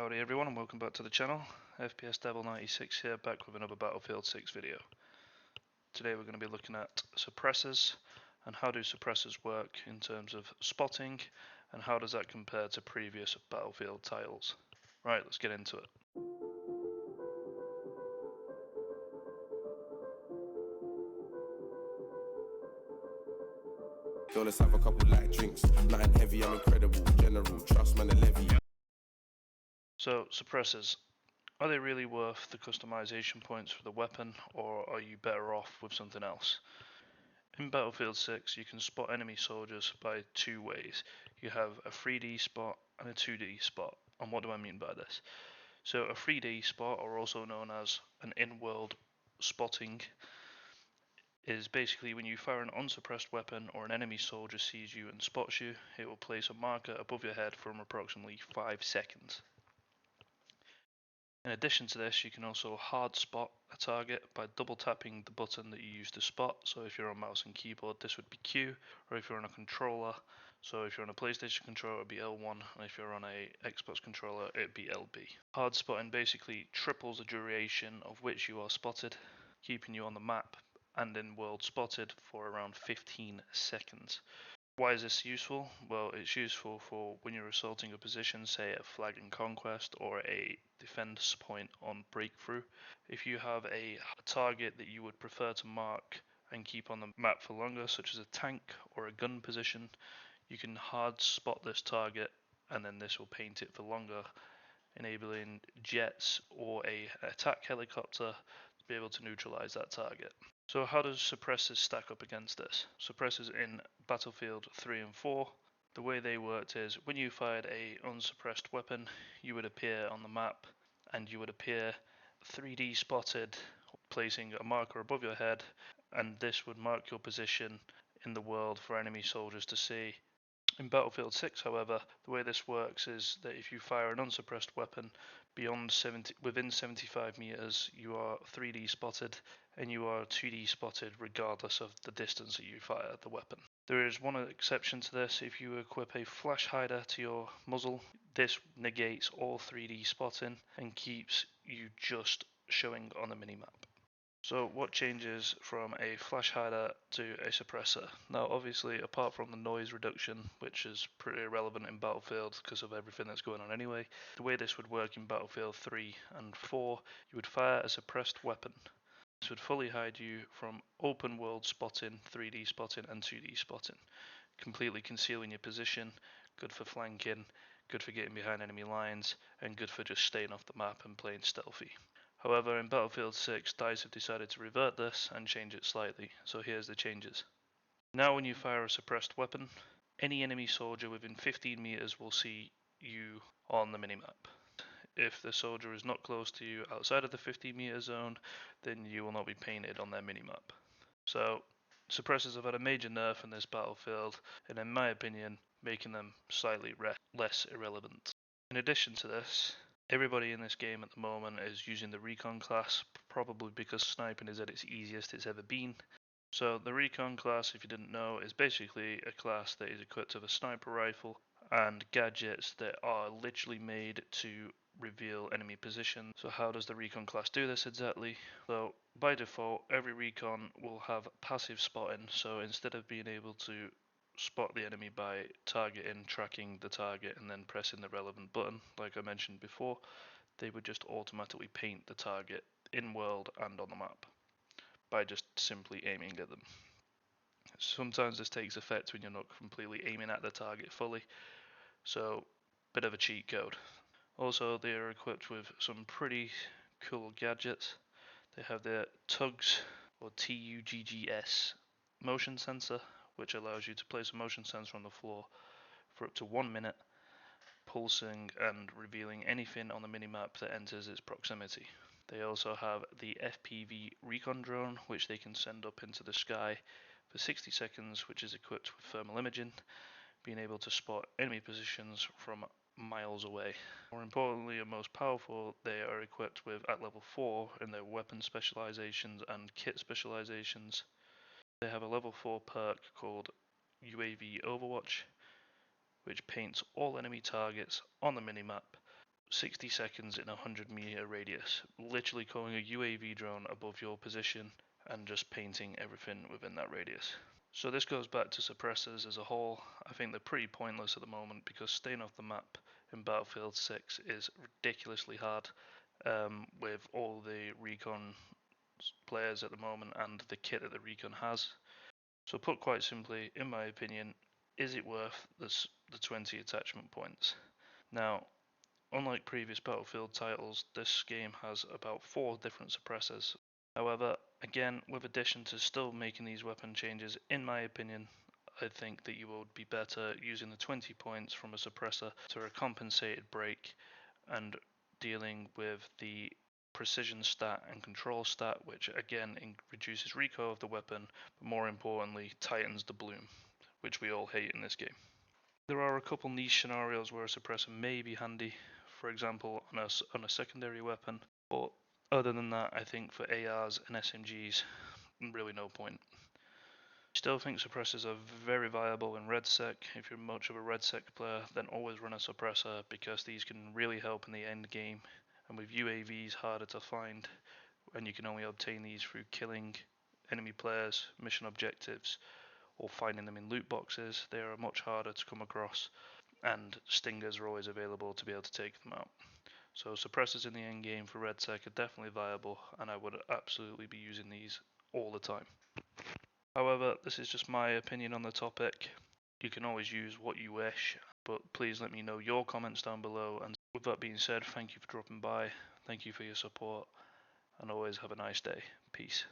Howdy everyone and welcome back to the channel. FPS Devil 96 here, back with another Battlefield 6 video. Today we're going to be looking at suppressors and how do suppressors work in terms of spotting and how does that compare to previous Battlefield titles. Right, let's get into it. Yo, let's have a couple light drinks. Nothing heavy, I'm incredible. General, trust man, the levy. So, suppressors. Are they really worth the customization points for the weapon, or are you better off with something else? In Battlefield 6, you can spot enemy soldiers by two ways. You have a 3D spot and a 2D spot. And what do I mean by this? So a 3D spot, or also known as an in-world spotting, is basically when you fire an unsuppressed weapon or an enemy soldier sees you and spots you, it will place a marker above your head from approximately 5 seconds. In addition to this, you can also hard spot a target by double tapping the button that you use to spot. So if you're on mouse and keyboard, this would be Q, or if you're on a controller, so if you're on a PlayStation controller, it would be L1, and if you're on a Xbox controller, it would be LB. Hard spotting basically triples the duration of which you are spotted, keeping you on the map and in world spotted for around 15 seconds. Why is this useful? Well, it's useful for when you're assaulting a position, say a flag and conquest or a defense point on breakthrough. If you have a target that you would prefer to mark and keep on the map for longer, such as a tank or a gun position, you can hard spot this target and then this will paint it for longer, enabling jets or a attack helicopter to be able to neutralize that target. So how does suppressors stack up against this? Suppressors in Battlefield 3 and 4, the way they worked is when you fired a unsuppressed weapon, you would appear on the map and you would appear 3D spotted, placing a marker above your head, and this would mark your position in the world for enemy soldiers to see. In Battlefield 6, however, the way this works is that if you fire an unsuppressed weapon within 75 meters, you are 3D spotted, and you are 2D spotted regardless of the distance that you fire the weapon. There is one exception to this. If you equip a flash hider to your muzzle, this negates all 3D spotting and keeps you just showing on the minimap. So what changes from a flash hider to a suppressor? Now obviously, apart from the noise reduction, which is pretty irrelevant in Battlefield because of everything that's going on anyway, the way this would work in Battlefield 3 and 4, you would fire a suppressed weapon. This would fully hide you from open world spotting, 3D spotting and 2D spotting, completely concealing your position, good for flanking, good for getting behind enemy lines, and good for just staying off the map and playing stealthy. However, in Battlefield 6, DICE have decided to revert this and change it slightly, so here's the changes. Now when you fire a suppressed weapon, any enemy soldier within 15 meters will see you on the minimap. If the soldier is not close to you outside of the 15 meter zone, then you will not be painted on their minimap. So, suppressors have had a major nerf in this Battlefield, and in my opinion, making them slightly less irrelevant. In addition to this, everybody in this game at the moment is using the recon class, probably because sniping is at its easiest it's ever been. So the recon class, if you didn't know, is basically a class that is equipped with a sniper rifle and gadgets that are literally made to reveal enemy position. So how does the recon class do this exactly? So by default, every recon will have passive spotting, so instead of being able to spot the enemy by targeting, tracking the target and then pressing the relevant button, like I mentioned before, they would just automatically paint the target in world and on the map by just simply aiming at them. Sometimes this takes effect when you're not completely aiming at the target fully, so bit of a cheat code. Also, they are equipped with some pretty cool gadgets. They have their TUGS, or TUGGS, motion sensor, which allows you to place a motion sensor on the floor for up to 1 minute, pulsing and revealing anything on the minimap that enters its proximity. They also have the FPV recon drone, which they can send up into the sky for 60 seconds, which is equipped with thermal imaging, being able to spot enemy positions from miles away. More importantly and most powerful, they are equipped with at level 4 in their weapon specializations and kit specializations. They have a level 4 perk called UAV Overwatch, which paints all enemy targets on the minimap 60 seconds in a 100-meter radius, literally calling a UAV drone above your position and just painting everything within that radius. So this goes back to suppressors as a whole. I think they're pretty pointless at the moment because staying off the map in Battlefield 6 is ridiculously hard with all the recon players at the moment and the kit that the recon has. So put quite simply, in my opinion, is it worth the 20 attachment points? Now, unlike previous Battlefield titles, this game has about 4 different suppressors. However, again, with addition to still making these weapon changes, in my opinion, I think that you would be better using the 20 points from a suppressor to a compensated break and dealing with the precision stat and control stat, which again reduces recoil of the weapon, but more importantly tightens the bloom, which we all hate in this game. There are a couple niche scenarios where a suppressor may be handy, for example on a secondary weapon, but other than that I think for ARs and SMGs really no point. Still think suppressors are very viable in RedSec. If you're much of a RedSec player, then always run a suppressor because these can really help in the end game. And with UAVs harder to find, and you can only obtain these through killing enemy players, mission objectives, or finding them in loot boxes, they are much harder to come across, and stingers are always available to be able to take them out. So suppressors in the end game for RedSec are definitely viable, and I would absolutely be using these all the time. However, this is just my opinion on the topic. You can always use what you wish, but please let me know your comments down below. And with that being said, thank you for dropping by, thank you for your support, and always have a nice day. Peace.